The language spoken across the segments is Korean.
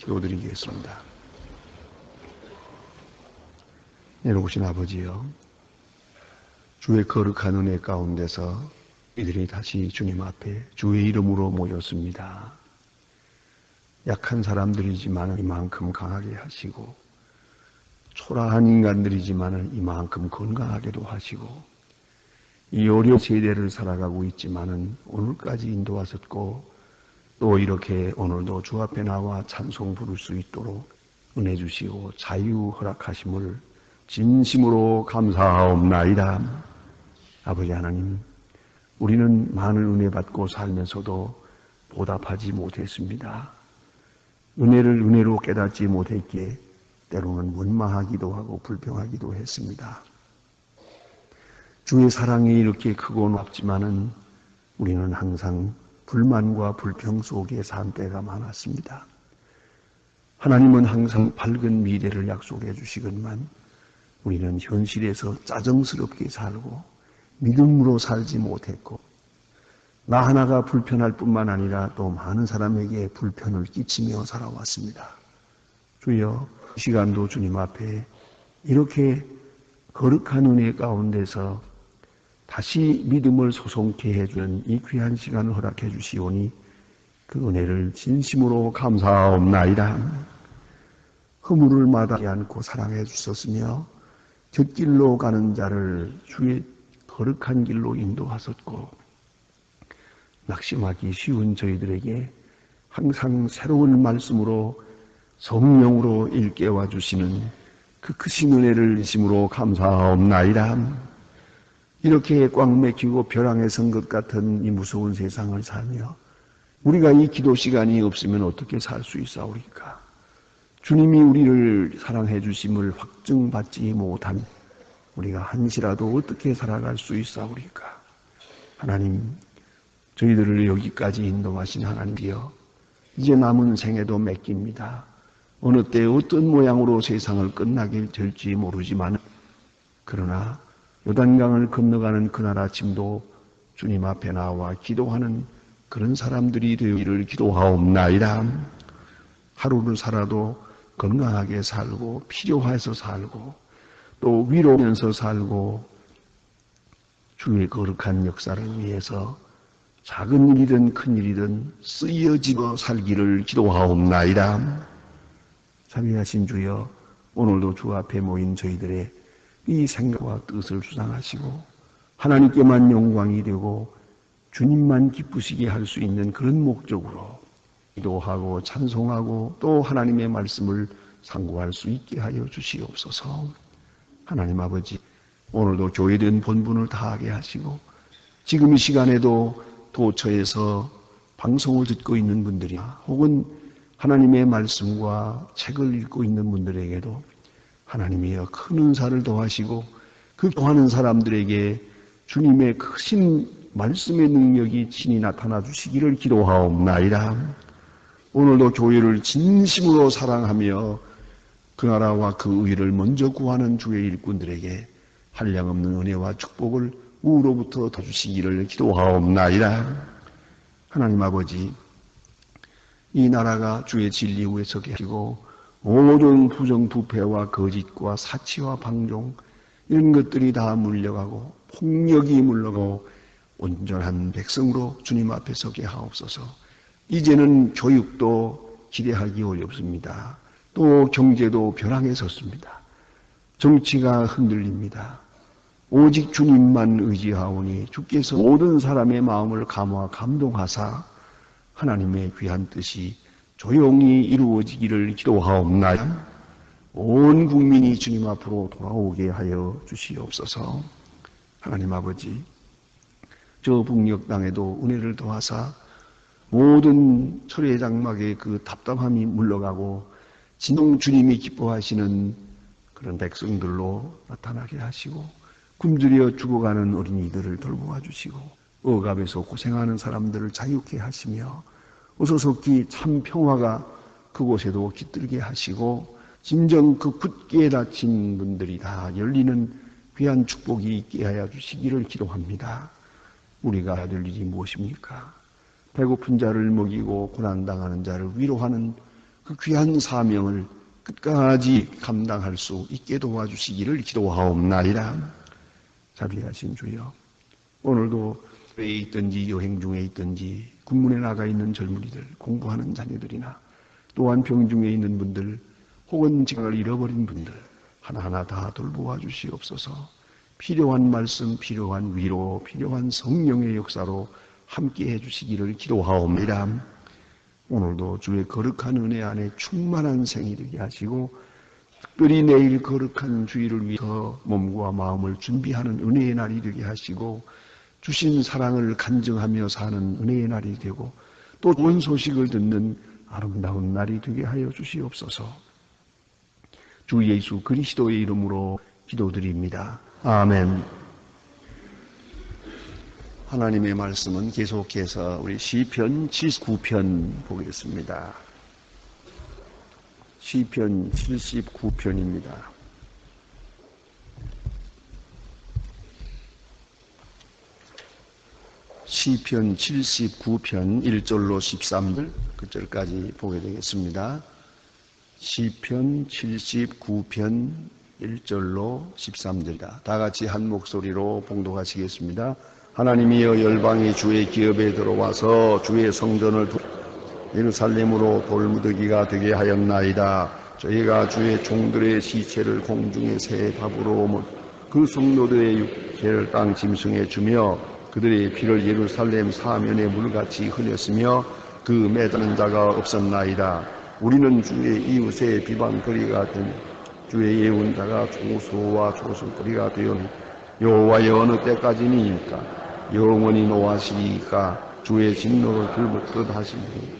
기도드리겠습니다. 내려오신 아버지여, 주의 거룩한 은혜 가운데서 이들이 다시 주님 앞에 주의 이름으로 모였습니다. 약한 사람들이지만 이만큼 강하게 하시고, 초라한 인간들이지만 이만큼 건강하게도 하시고, 이 어려운 세대를 살아가고 있지만 오늘까지 인도하셨고, 또 이렇게 오늘도 주 앞에 나와 찬송 부를 수 있도록 은혜 주시고 자유 허락하심을 진심으로 감사하옵나이다. 아버지 하나님, 우리는 많은 은혜 받고 살면서도 보답하지 못했습니다. 은혜를 은혜로 깨닫지 못했기에 때로는 원망하기도 하고 불평하기도 했습니다. 주의 사랑이 이렇게 크고 높지만은 우리는 항상 불만과 불평 속에 산 때가 많았습니다. 하나님은 항상 밝은 미래를 약속해 주시건만 우리는 현실에서 짜증스럽게 살고 믿음으로 살지 못했고, 나 하나가 불편할 뿐만 아니라 또 많은 사람에게 불편을 끼치며 살아왔습니다. 주여, 이 시간도 주님 앞에 이렇게 거룩한 은혜 가운데서 다시 믿음을 소송케 해주는 이 귀한 시간을 허락해 주시오니 그 은혜를 진심으로 감사하옵나이다. 허물을 마다하지 않고 사랑해 주셨으며 곁길로 가는 자를 주의 거룩한 길로 인도하셨고, 낙심하기 쉬운 저희들에게 항상 새로운 말씀으로 성령으로 일깨워 주시는 그 크신 은혜를 진심으로 감사하옵나이다. 이렇게 꽉 막히고 벼랑에 선 것 같은 이 무서운 세상을 살며 우리가 이 기도 시간이 없으면 어떻게 살 수 있사오리까? 주님이 우리를 사랑해 주심을 확증받지 못한 우리가 한시라도 어떻게 살아갈 수 있사오리까? 하나님, 저희들을 여기까지 인도하신 하나님이여, 이제 남은 생에도 맡깁니다. 어느 때 어떤 모양으로 세상을 끝나게 될지 모르지만, 그러나 요단강을 건너가는 그날 아침도 주님 앞에 나와 기도하는 그런 사람들이 되기를 기도하옵나이다. 하루를 살아도 건강하게 살고 필요해서 살고 또 위로하면서 살고 주의 거룩한 역사를 위해서 작은 일이든 큰 일이든 쓰여지고 살기를 기도하옵나이다. 자비하신 주여, 오늘도 주 앞에 모인 저희들의 이 생각과 뜻을 수상하시고 하나님께만 영광이 되고 주님만 기쁘시게 할 수 있는 그런 목적으로 기도하고 찬송하고 또 하나님의 말씀을 상고할 수 있게 하여 주시옵소서. 하나님 아버지, 오늘도 교회된 본분을 다하게 하시고 지금 이 시간에도 도처에서 방송을 듣고 있는 분들이나 혹은 하나님의 말씀과 책을 읽고 있는 분들에게도 하나님이여 큰 은사를 더하시고 그 더하는 사람들에게 주님의 크신 말씀의 능력이 친히 나타나 주시기를 기도하옵나이다. 오늘도 교회를 진심으로 사랑하며 그 나라와 그 의를 먼저 구하는 주의 일꾼들에게 한량없는 은혜와 축복을 우로부터 더 주시기를 기도하옵나이다. 하나님 아버지, 이 나라가 주의 진리 위에 서게 하시고 모든 부정부패와 거짓과 사치와 방종 이런 것들이 다 물려가고 폭력이 물러가고 온전한 백성으로 주님 앞에 서게 하옵소서. 이제는 교육도 기대하기 어렵습니다. 또 경제도 벼랑에 섰습니다. 정치가 흔들립니다. 오직 주님만 의지하오니 주께서 모든 사람의 마음을 감화 감동하사 하나님의 귀한 뜻이 조용히 이루어지기를 기도하옵나이다. 온 국민이 주님 앞으로 돌아오게 하여 주시옵소서. 하나님 아버지, 저 북녘 땅에도 은혜를 더하사 모든 철의 장막의 그 답답함이 물러가고 진정 주님이 기뻐하시는 그런 백성들로 나타나게 하시고 굶주려 죽어가는 어린이들을 돌보아 주시고 억압에서 고생하는 사람들을 자유케 하시며 어서속히 참 평화가 그곳에도 깃들게 하시고 진정 그 굳게 닫힌 분들이 다 열리는 귀한 축복이 있게 하여 주시기를 기도합니다. 우리가 해야 될 일이 무엇입니까? 배고픈 자를 먹이고 고난당하는 자를 위로하는 그 귀한 사명을 끝까지 감당할 수 있게 도와주시기를 기도하옵나이다. 자비하신 주여, 오늘도 왜 있든지 여행 중에 있든지 군문에 나가 있는 젊은이들, 공부하는 자녀들이나 또한 병중에 있는 분들 혹은 직장을 잃어버린 분들 하나하나 다 돌보아 주시옵소서. 필요한 말씀, 필요한 위로, 필요한 성령의 역사로 함께 해주시기를 기도하옵니다. 오늘도 주의 거룩한 은혜 안에 충만한 생이 되게 하시고 특별히 내일 거룩한 주일을 위해서 몸과 마음을 준비하는 은혜의 날이 되게 하시고 주신 사랑을 간증하며 사는 은혜의 날이 되고 또 좋은 소식을 듣는 아름다운 날이 되게 하여 주시옵소서. 주 예수 그리스도의 이름으로 기도드립니다. 아멘. 하나님의 말씀은 계속해서 우리 시편 79편 보겠습니다. 시편 79편입니다. 시편 79편 1절로 13절 끝절까지 보게 되겠습니다. 시편 79편 1절로 13절이다. 다 같이 한 목소리로 봉독하시겠습니다. 하나님이여, 열방이 주의 기업에 들어와서 주의 성전을 예루살렘으로 돌무더기가 되게 하였나이다. 저희가 주의 종들의 시체를 공중의 새 밥으로 그 성도들의 육체를 땅 짐승에 주며 그들의 피를 예루살렘 사면에 물같이 흘렸으며 그 매다는 자가 없었나이다. 우리는 주의 이웃의 비방거리가 된 주의 예언자가 조소와 조술거리가 되었니 여호와여, 어느 때까지니까 영원히 노하시니까 주의 진노를 긁듯 하시니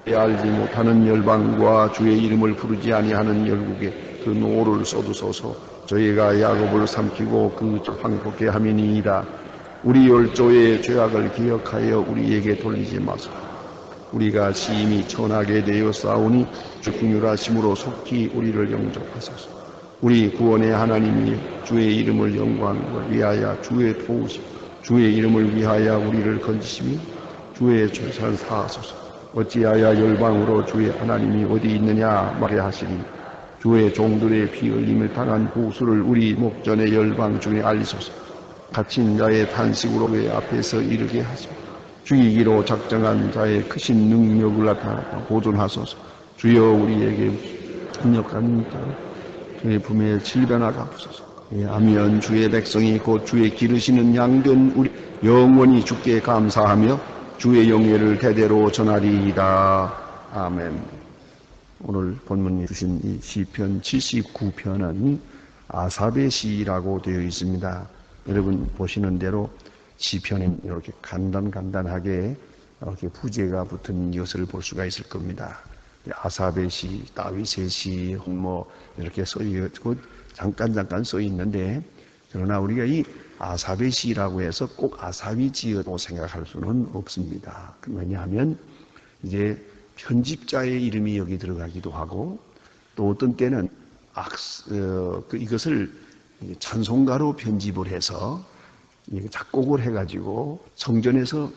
알지 못하는 열방과 주의 이름을 부르지 아니하는 열국에 그 노를 쏟으소서. 저희가 야곱을 삼키고 그 황복케 함이니이다. 우리 열조의 죄악을 기억하여 우리에게 돌리지 마소서. 우리가 심히 천하게 되어 싸우니 주 긍휼하심으로 속히 우리를 영접하소서. 우리 구원의 하나님이 주의 이름을 영광을 위하여 주의 도우심 주의 이름을 위하여 우리를 건지시며 주의 죄를 사하소서. 어찌하여 열방으로 주의 하나님이 어디 있느냐 말해 하시니 주의 종들의 피 흘림을 당한 보수를 우리 목전의 열방 중에 알리소서. 갇힌 자의 탄식으로 그 앞에서 이르게 하시고 죽이기로 작정한 자의 크신 능력을 나타나 보존하소서. 주여, 우리에게 협력한 자 주의 품에 질변하 갚으소서. 하면 주의 백성이 곧 주의 기르시는 양된 우리 영원히 주께 감사하며 주의 영예를 대대로 전하리이다. 아멘. 오늘 본문이 주신 이 시편 79편은 아삽의 시라고 되어 있습니다. 여러분 보시는 대로 시편은 이렇게 간단하게 이렇게 부제가 붙은 것을 볼 수가 있을 겁니다. 아삽의 시, 다윗의 시, 이렇게 써있고 잠깐 써 있는데, 그러나 우리가 이 아삽의 시라고 해서 꼭 아삽이 지어도 생각할 수는 없습니다. 왜냐하면 이제 편집자의 이름이 여기 들어가기도 하고 또 어떤 때는 이것을 찬송가로 편집을 해서 작곡을 해가지고 성전에서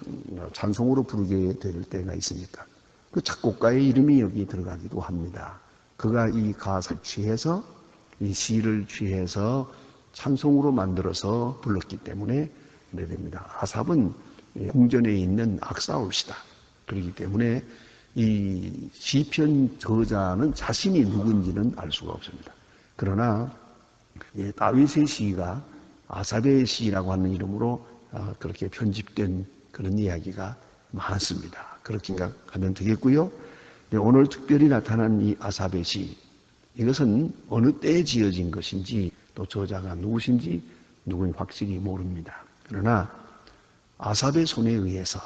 찬송으로 부르게 될 때가 있으니까 그 작곡가의 이름이 여기 들어가기도 합니다. 그가 이 가사를 취해서 이 시를 취해서 찬송으로 만들어서 불렀기 때문에 그래 됩니다. 아삽은 궁전에 있는 악사올시다. 그렇기 때문에 이 시편 저자는 자신이 누군지는 알 수가 없습니다. 그러나 다윗의 시가 아삽의 시라고 하는 이름으로 그렇게 편집된 그런 이야기가 많습니다. 그렇게 생각하면 되겠고요. 오늘 특별히 나타난 이 아삽의 시, 이것은 어느 때에 지어진 것인지 또 저자가 누구신지 누구는 확실히 모릅니다. 그러나 아삽의 손에 의해서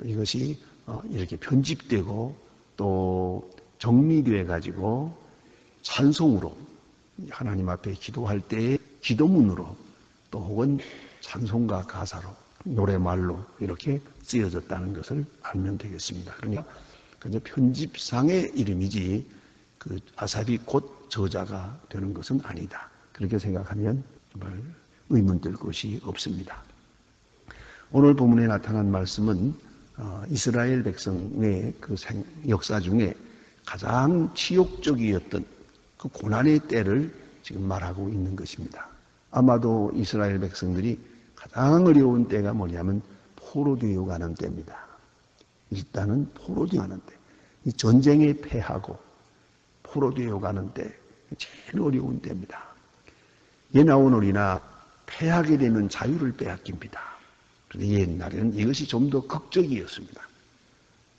이것이 이렇게 편집되고 또 정리되어 가지고 찬송으로 하나님 앞에 기도할 때의 기도문으로 또 혹은 찬송가 가사로 노래말로 이렇게 쓰여졌다는 것을 알면 되겠습니다. 그러니까 편집상의 이름이지 그 아삽이 곧 저자가 되는 것은 아니다. 그렇게 생각하면 정말 의문될 것이 없습니다. 오늘 본문에 나타난 말씀은 이스라엘 백성의 그 역사 중에 가장 치욕적이었던 그 고난의 때를 지금 말하고 있는 것입니다. 아마도 이스라엘 백성들이 가장 어려운 때가 뭐냐면 포로되어 가는 때입니다. 일단은 포로되어 가는 때. 이 전쟁에 패하고 포로되어 가는 때, 제일 어려운 때입니다. 옛나오늘이나 패하게 되면 자유를 빼앗깁니다. 그런데 옛날에는 이것이 좀 더 극적이었습니다.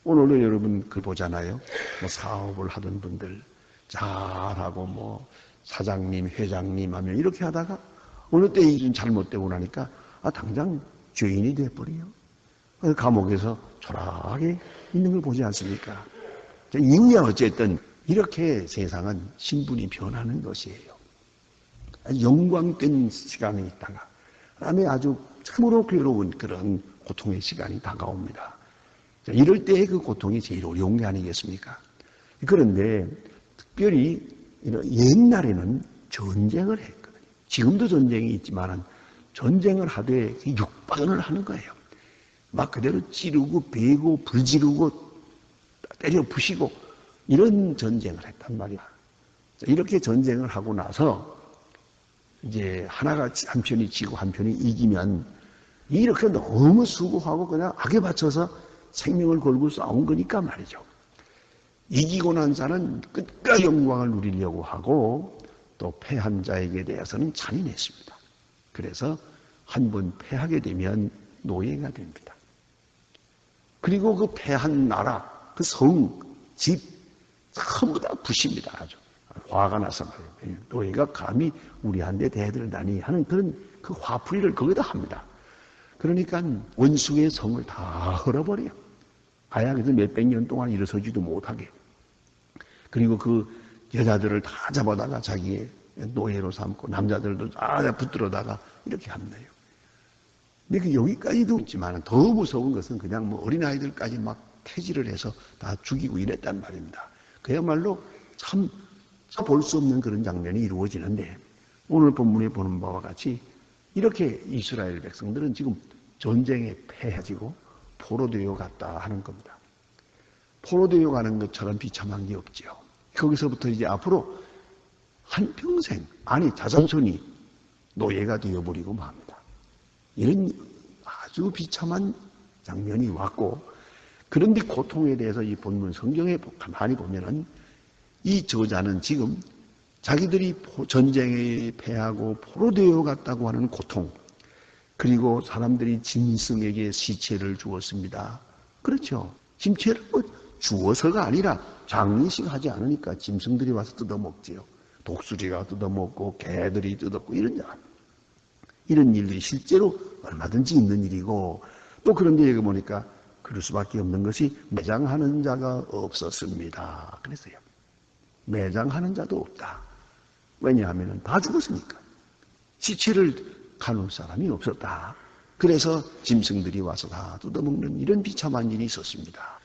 오늘도 여러분 그 보잖아요. 뭐 사업을 하던 분들 잘하고 뭐 사장님, 회장님 하면 이렇게 하다가 어느 때 이 잘못되고 나니까 당장 죄인이 돼버려요. 감옥에서 초라하게 있는 걸 보지 않습니까? 이유야 어쨌든 이렇게 세상은 신분이 변하는 것이에요. 영광된 시간이 있다가 그다음에 아주 참으로 괴로운 그런 고통의 시간이 다가옵니다. 이럴 때의 그 고통이 제일 어려운 게 아니겠습니까? 그런데 특별히 옛날에는 전쟁을 했거든요. 지금도 전쟁이 있지만 전쟁을 하되 육박을 하는 거예요. 막 그대로 찌르고 베고 불지르고 때려 부시고 이런 전쟁을 했단 말이야. 이렇게 전쟁을 하고 나서 이제 하나가 한편이 지고 한편이 이기면 이렇게 너무 수고하고 그냥 악에 바쳐서 생명을 걸고 싸운 거니까 말이죠. 이기고 난 자는 끝까지 영광을 누리려고 하고 또 패한 자에게 대해서는 잔인했습니다. 그래서 한 번 패하게 되면 노예가 됩니다. 그리고 그 패한 나라, 그 성, 집 전부 다 부십니다. 아주 화가 나서 말이에요. 노예가 감히 우리한테 대들다니 하는 그런 그 화풀이를 거기다 합니다. 그러니까 원숭이의 성을 다 헐어버려요. 아야 그래서 몇백 년 동안 일어서지도 못하게. 그리고 그 여자들을 다 잡아다가 자기의 노예로 삼고 남자들도 다 붙들어다가 이렇게 합니다. 근데 그 여기까지도 있지만 더 무서운 것은 그냥 뭐 어린아이들까지 막 퇴질을 해서 다 죽이고 이랬단 말입니다. 그야말로 참 볼 수 없는 그런 장면이 이루어지는데 오늘 본문에 보는 바와 같이 이렇게 이스라엘 백성들은 지금 전쟁에 패해지고 포로되어 갔다 하는 겁니다. 포로되어 가는 것처럼 비참한 게 없지요. 거기서부터 이제 앞으로 한평생, 아니 자손이 노예가 되어버리고 맙니다. 이런 아주 비참한 장면이 왔고, 그런데 고통에 대해서 이 본문 성경에 가만히 보면은 이 저자는 지금 자기들이 전쟁에 패하고 포로되어 갔다고 하는 고통, 그리고 사람들이 짐승에게 시체를 주었습니다. 그렇죠. 짐체를 주어서가 아니라 장례식 하지 않으니까 짐승들이 와서 뜯어먹지요. 독수리가 뜯어먹고 개들이 뜯었고 이런 일들이 실제로 얼마든지 있는 일이고, 또 그런데 여기 보니까 그럴 수밖에 없는 것이 매장하는 자가 없었습니다. 그랬어요. 매장하는 자도 없다. 왜냐하면 다 죽었으니까. 시체를 가눌 사람이 없었다. 그래서 짐승들이 와서 다 뜯어먹는 이런 비참한 일이 있었습니다.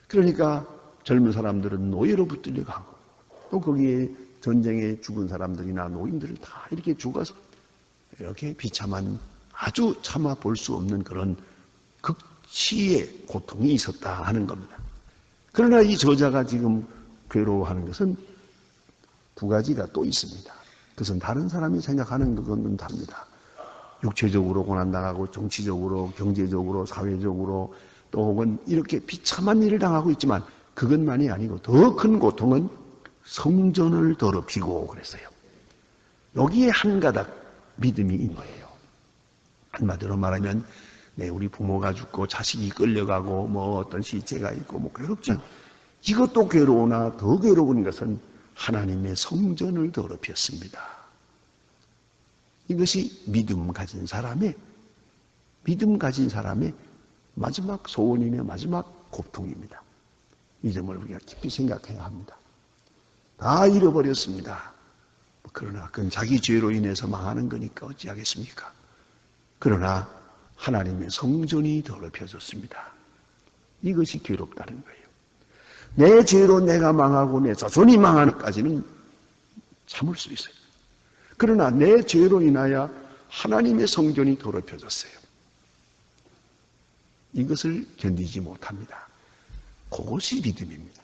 그러니까 젊은 사람들은 노예로 붙들려 가고, 또 거기에 전쟁에 죽은 사람들이나 노인들을 다 이렇게 죽어서 이렇게 비참한, 아주 참아 볼 수 없는 그런 극치의 고통이 있었다 하는 겁니다. 그러나 이 저자가 지금 괴로워하는 것은 두 가지가 또 있습니다. 그것은 다른 사람이 생각하는 것과는 다릅니다. 육체적으로 고난당하고 정치적으로, 경제적으로, 사회적으로, 또 혹은 이렇게 비참한 일을 당하고 있지만 그것만이 아니고 더 큰 고통은 성전을 더럽히고 그랬어요. 여기에 한 가닥 믿음이 있는 거예요. 한마디로 말하면 우리 부모가 죽고 자식이 끌려가고 뭐 어떤 시체가 있고 뭐 괴롭죠. 이것도 괴로우나 더 괴로운 것은 하나님의 성전을 더럽혔습니다. 이것이 믿음 가진 사람의 마지막 소원이며 마지막 고통입니다. 이 점을 우리가 깊이 생각해야 합니다. 다 잃어버렸습니다. 그러나 그건 자기 죄로 인해서 망하는 거니까 어찌하겠습니까? 그러나 하나님의 성전이 더럽혀졌습니다. 이것이 괴롭다는 거예요. 내 죄로 내가 망하고 내 자손이 망하는 것까지는 참을 수 있어요. 그러나 내 죄로 인하여 하나님의 성전이 더럽혀졌어요. 이것을 견디지 못합니다. 그것이 믿음입니다.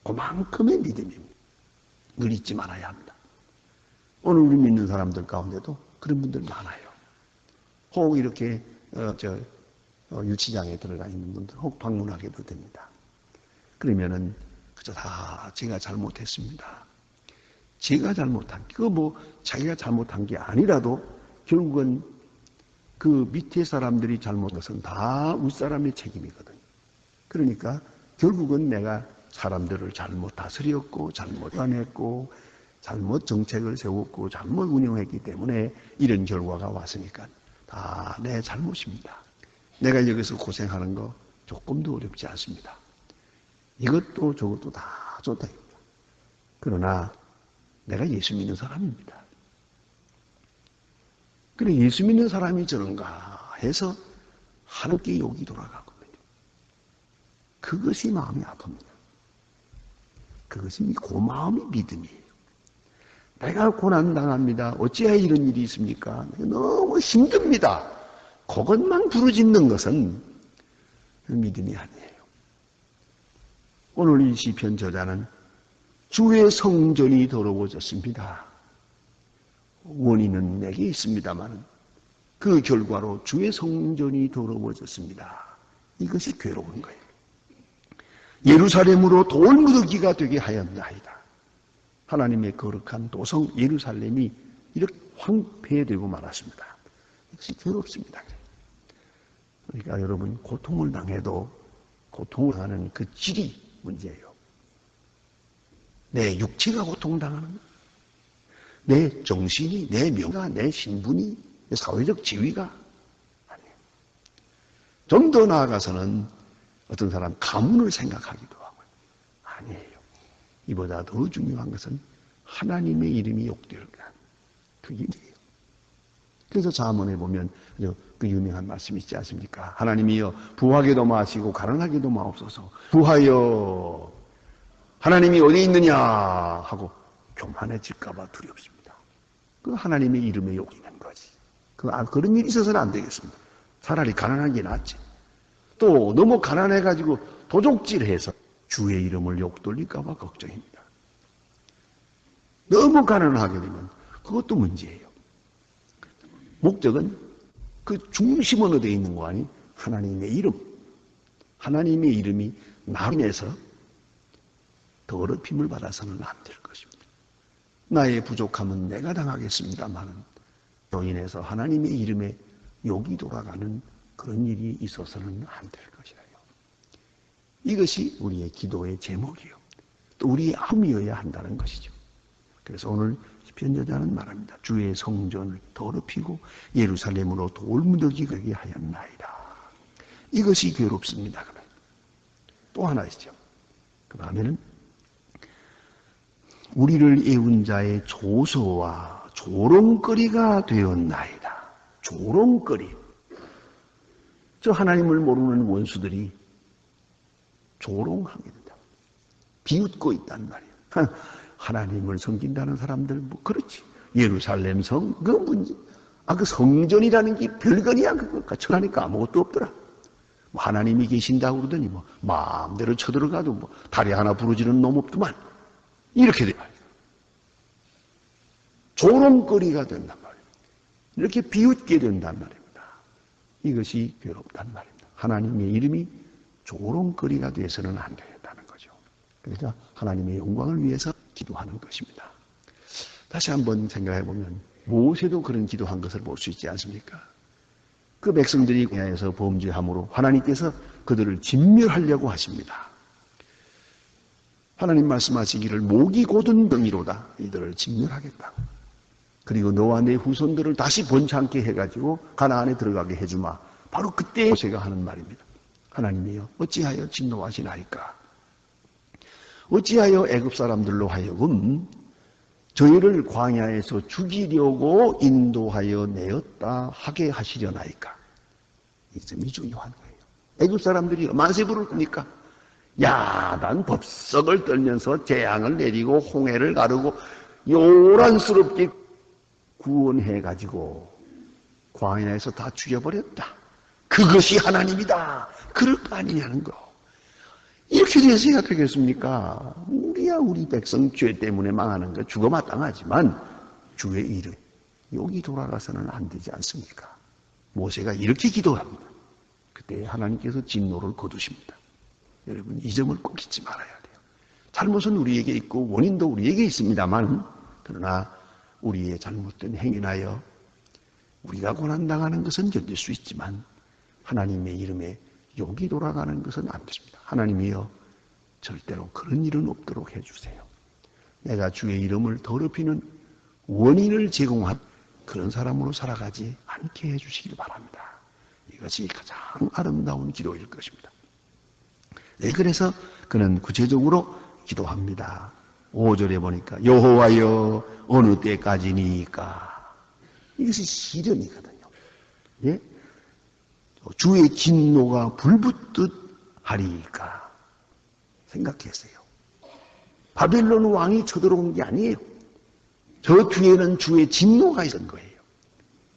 그만큼의 믿음입니다. 늘 잊지 말아야 합니다. 오늘 우리 믿는 사람들 가운데도 그런 분들 많아요. 혹 이렇게 유치장에 들어가 있는 분들 혹 방문하게도 됩니다. 그러면은 그저 다 제가 잘못했습니다. 제가 잘못한 자기가 잘못한 게 아니라도 결국은 그 밑에 사람들이 잘못한 것은 다 윗사람의 책임이거든요. 그러니까 결국은 내가 사람들을 잘못 다스렸고 잘못 관했고 잘못 정책을 세웠고 잘못 운영했기 때문에 이런 결과가 왔으니까 다 내 잘못입니다. 내가 여기서 고생하는 거 조금도 어렵지 않습니다. 이것도 저것도 다 좋다. 그러나 내가 예수 믿는 사람입니다. 그래 예수 믿는 사람이 저런가 해서 하나님께 욕이 돌아가거든요. 그것이 마음이 아픕니다. 그것이 고마움의 믿음이에요. 내가 고난당합니다. 어찌하여 이런 일이 있습니까? 너무 힘듭니다. 그것만 부르짖는 것은 믿음이 아니에요. 오늘 이 시편 저자는 주의 성전이 더러워졌습니다. 원인은 내게 있습니다만 그 결과로 주의 성전이 더러워졌습니다. 이것이 괴로운 거예요. 예루살렘으로 돌무더기가 되게 하였나이다. 하나님의 거룩한 도성 예루살렘이 이렇게 황폐되고 말았습니다. 이것이 괴롭습니다. 그러니까 여러분 고통을 당해도 고통을 당하는 그 질이 문제예요. 내 육체가 고통당하는 거예요. 내 정신이, 내 명예가, 내 신분이, 내 사회적 지위가 아니에요. 좀 더 나아가서는 어떤 사람 가문을 생각하기도 하고요. 아니에요. 이보다 더 중요한 것은 하나님의 이름이 욕되었다. 그게 문제예요. 그래서 잠언에 보면 그 유명한 말씀이 있지 않습니까? 하나님이여 부하게도 마시고 가난하게도 마옵소서. 부하여 하나님이 어디 있느냐 하고 교만해질까봐 두렵습니다. 그 하나님의 이름에 욕이 난 거지. 그런 일이 있어서는 안 되겠습니다. 차라리 가난한 게 낫지. 또 너무 가난해가지고 도적질해서 주의 이름을 욕돌릴까봐 걱정입니다. 너무 가난하게 되면 그것도 문제예요. 목적은 그 중심은 어디에 있는 거 아니? 하나님의 이름. 하나님의 이름이 나로 인해서 더럽힘을 받아서는 안 될 것입니다. 나의 부족함은 내가 당하겠습니다만은 로 인해서 하나님의 이름에 욕이 돌아가는 그런 일이 있어서는 안 될 것이에요. 이것이 우리의 기도의 제목이요. 또 우리의 함이어야 한다는 것이죠. 그래서 오늘 시편 저자는 말합니다. 주의 성전을 더럽히고 예루살렘으로 돌무더기 가게 하였나이다. 이것이 괴롭습니다. 또 하나 있죠. 그 다음에는 우리를 애운 자의 조소와 조롱거리가 되었나이다. 조롱거리. 저 하나님을 모르는 원수들이 조롱하게 된다. 비웃고 있단 말이에요. 하나님을 섬긴다는 사람들, 그렇지. 예루살렘 성, 그 문제. 그 성전이라는 게 별거니야. 그거 천하니까 아무것도 없더라. 하나님이 계신다고 그러더니 마음대로 쳐들어가도 다리 하나 부러지는 놈 없더만. 이렇게 돼요. 조롱거리가 된단 말이에요. 이렇게 비웃게 된단 말입니다. 이것이 괴롭단 말입니다. 하나님의 이름이 조롱거리가 돼서는 안 되겠다는 거죠. 그러니까 하나님의 영광을 위해서 기도하는 것입니다. 다시 한번 생각해 보면 모세도 그런 기도한 것을 볼 수 있지 않습니까? 그 백성들이 광야에서 범죄함으로 하나님께서 그들을 진멸하려고 하십니다. 하나님 말씀하시기를 목이 곧은 병이로다. 이들을 진멸하겠다. 그리고 너와 내 후손들을 다시 번창케 해가지고 가나안에 들어가게 해주마. 바로 그때 모세가 하는 말입니다. 하나님이여 어찌하여 진노하시나이까. 어찌하여 애굽 사람들로 하여금 저희를 광야에서 죽이려고 인도하여 내었다 하게 하시려나이까. 이 점이 중요한 거예요. 애굽 사람들이 만세 부를 겁니까? 야, 난 법석을 떨면서 재앙을 내리고 홍해를 가르고 요란스럽게 구원해가지고 광야에서 다 죽여버렸다. 그것이 하나님이다. 그럴 거 아니냐는 거. 이렇게 돼서야 되겠습니까? 우리 백성 죄 때문에 망하는 거 죽어마땅하지만 주의 이름 여기 돌아가서는 안 되지 않습니까? 모세가 이렇게 기도합니다. 그때 하나님께서 진노를 거두십니다. 여러분 이 점을 꼭 잊지 말아야 돼요. 잘못은 우리에게 있고 원인도 우리에게 있습니다만 그러나 우리의 잘못된 행위나여 우리가 고난당하는 것은 견딜 수 있지만 하나님의 이름에 욕이 돌아가는 것은 안 됩니다. 하나님이여 절대로 그런 일은 없도록 해주세요. 내가 주의 이름을 더럽히는 원인을 제공한 그런 사람으로 살아가지 않게 해주시길 바랍니다. 이것이 가장 아름다운 기도일 것입니다. 네, 그래서 그는 구체적으로 기도합니다. 5절에 보니까 여호와여 어느 때까지니까 이것이 시련이거든요. 예? 주의 진노가 불붙듯 하리까 생각했어요. 바벨론 왕이 쳐들어온 게 아니에요. 저 뒤에는 주의 진노가 있었던 거예요.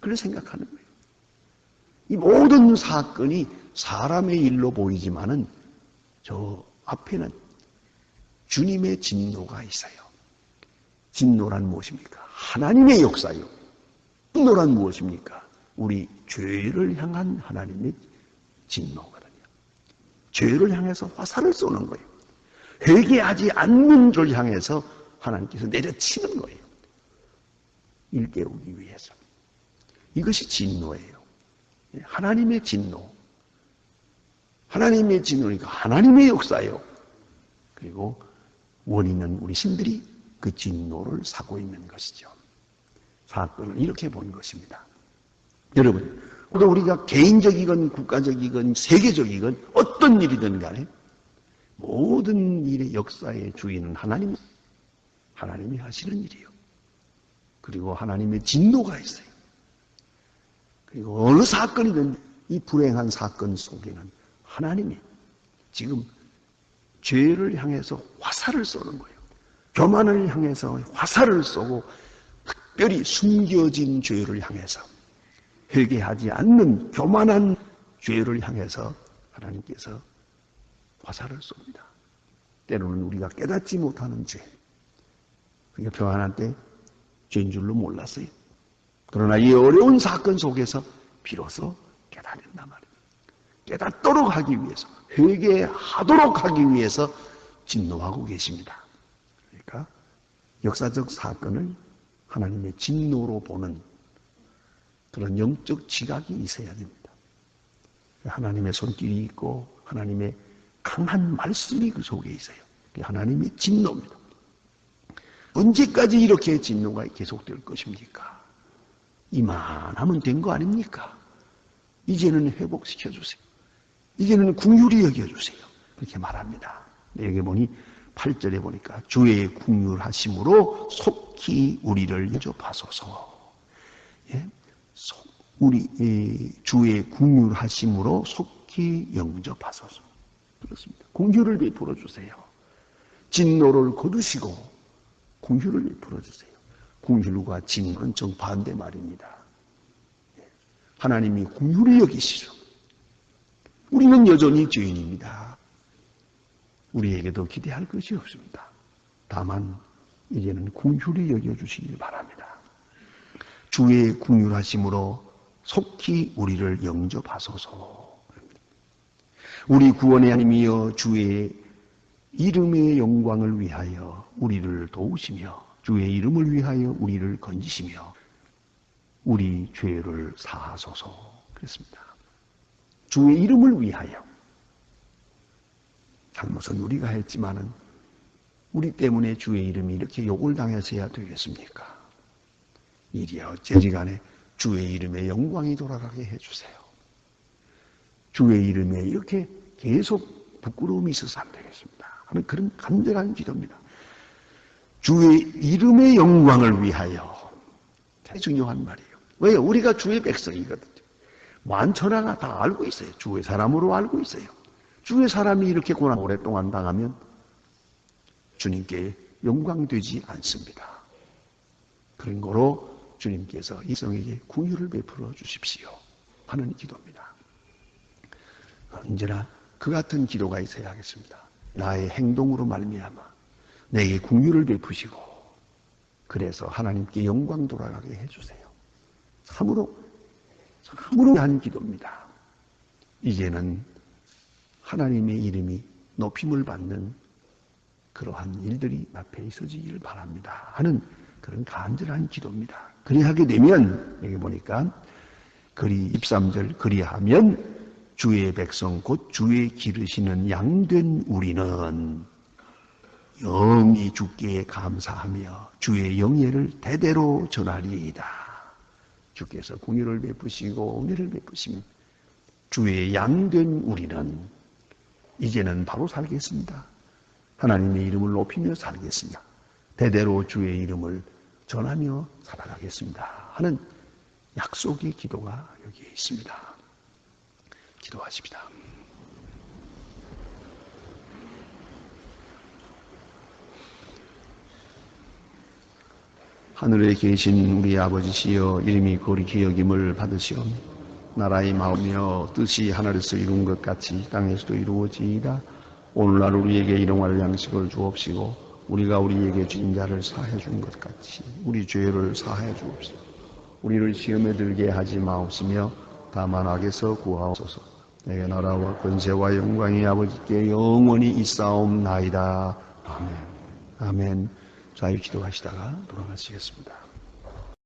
그걸 생각하는 거예요. 이 모든 사건이 사람의 일로 보이지만은 저 앞에는 주님의 진노가 있어요. 진노란 무엇입니까? 하나님의 역사요. 진노란 무엇입니까? 우리 죄를 향한 하나님의 진노거든요. 죄를 향해서 화살을 쏘는 거예요. 회개하지 않는 자를 향해서 하나님께서 내려치는 거예요. 일깨우기 위해서. 이것이 진노예요. 하나님의 진노. 하나님의 진노니까 하나님의 역사예요. 그리고 원인은 우리 신들이 그 진노를 사고 있는 것이죠. 사건을 이렇게 본 것입니다. 여러분, 우리가 개인적이건 국가적이건 세계적이건 어떤 일이든 간에 모든 일의 역사의 주인은 하나님이 하시는 일이에요. 그리고 하나님의 진노가 있어요. 그리고 어느 사건이든 이 불행한 사건 속에는 하나님이 지금 죄를 향해서 화살을 쏘는 거예요. 교만을 향해서 화살을 쏘고 특별히 숨겨진 죄를 향해서 회개하지 않는 교만한 죄를 향해서 하나님께서 화살을 쏩니다. 때로는 우리가 깨닫지 못하는 죄. 그러니까 평안할 때 죄인 줄로 몰랐어요. 그러나 이 어려운 사건 속에서 비로소 깨달았단 말이에요. 깨닫도록 하기 위해서, 회개하도록 하기 위해서 진노하고 계십니다. 그러니까 역사적 사건을 하나님의 진노로 보는 그런 영적 지각이 있어야 됩니다. 하나님의 손길이 있고 하나님의 강한 말씀이 그 속에 있어요. 그게 하나님의 진노입니다. 언제까지 이렇게 진노가 계속될 것입니까? 이만하면 된 거 아닙니까? 이제는 회복시켜주세요. 이제는 긍휼히 여겨주세요. 그렇게 말합니다. 여기 보니 8절에 보니까 주의 긍휼하심으로 속히 우리를 여접하소서. 예? 주의 긍휼하심으로 속히 영접하소서. 그렇습니다. 긍휼을 베풀어 주세요. 진노를 거두시고 긍휼을 베풀어 주세요. 긍휼과 진노는 정반대 말입니다. 하나님이 긍휼히 여기시죠. 우리는 여전히 죄인입니다. 우리에게도 기대할 것이 없습니다. 다만 이제는 긍휼히 여겨주시길 바랍니다. 주의 긍휼하심으로 속히 우리를 영접하소서. 우리 구원의 하나님이여 주의 이름의 영광을 위하여 우리를 도우시며 주의 이름을 위하여 우리를 건지시며 우리 죄를 사하소서. 그랬습니다. 주의 이름을 위하여. 잘못은 우리가 했지만은 우리 때문에 주의 이름이 이렇게 욕을 당해서야 되겠습니까? 이리야 어찌간에 주의 이름에 영광이 돌아가게 해주세요. 주의 이름에 이렇게 계속 부끄러움이 있어서 안 되겠습니다. 하는 그런 간절한 기도입니다. 주의 이름의 영광을 위하여. 되게 중요한 말이에요. 왜요? 우리가 주의 백성이거든요. 만천하가 다 알고 있어요. 주의 사람으로 알고 있어요. 주의 사람이 이렇게 고난 오랫동안 당하면 주님께 영광되지 않습니다. 그런 거로 주님께서 이 성에게 긍휼을 베풀어 주십시오 하는 기도입니다. 언제나 그 같은 기도가 있어야 하겠습니다. 나의 행동으로 말미암아 내게 긍휼을 베푸시고 그래서 하나님께 영광 돌아가게 해주세요. 참으로 한 기도입니다. 이제는 하나님의 이름이 높임을 받는 그러한 일들이 앞에 있어지기를 바랍니다 하는 그런 간절한 기도입니다. 그리하게 되면 여기 보니까 13절 그리하면 주의 백성 곧 주의 기르시는 양된 우리는 영이 주께 감사하며 주의 영예를 대대로 전하리이다. 주께서 긍휼을 베푸시고 은혜를 베푸시면 주의 양된 우리는 이제는 바로 살겠습니다. 하나님의 이름을 높이며 살겠습니다. 대대로 주의 이름을 전하며 살아가겠습니다 하는 약속의 기도가 여기에 있습니다. 기도하십니다. 하늘에 계신 우리 아버지시여 이름이 거룩히 여김을 받으시오며 나라의 마음이여 뜻이 하늘에서 이룬 것 같이 땅에서도 이루어지이다. 오늘날 우리에게 일용할 양식을 주옵시고 우리가 우리에게 주인 자를 사해 준 것 같이 우리 죄를 사해 주옵시고 우리를 시험에 들게 하지 마옵시며 다만 악에서 구하옵소서. 내게 나라와 권세와 영광이 아버지께 영원히 있사옵나이다. 아멘. 아멘. 자유 기도하시다가 돌아가시겠습니다.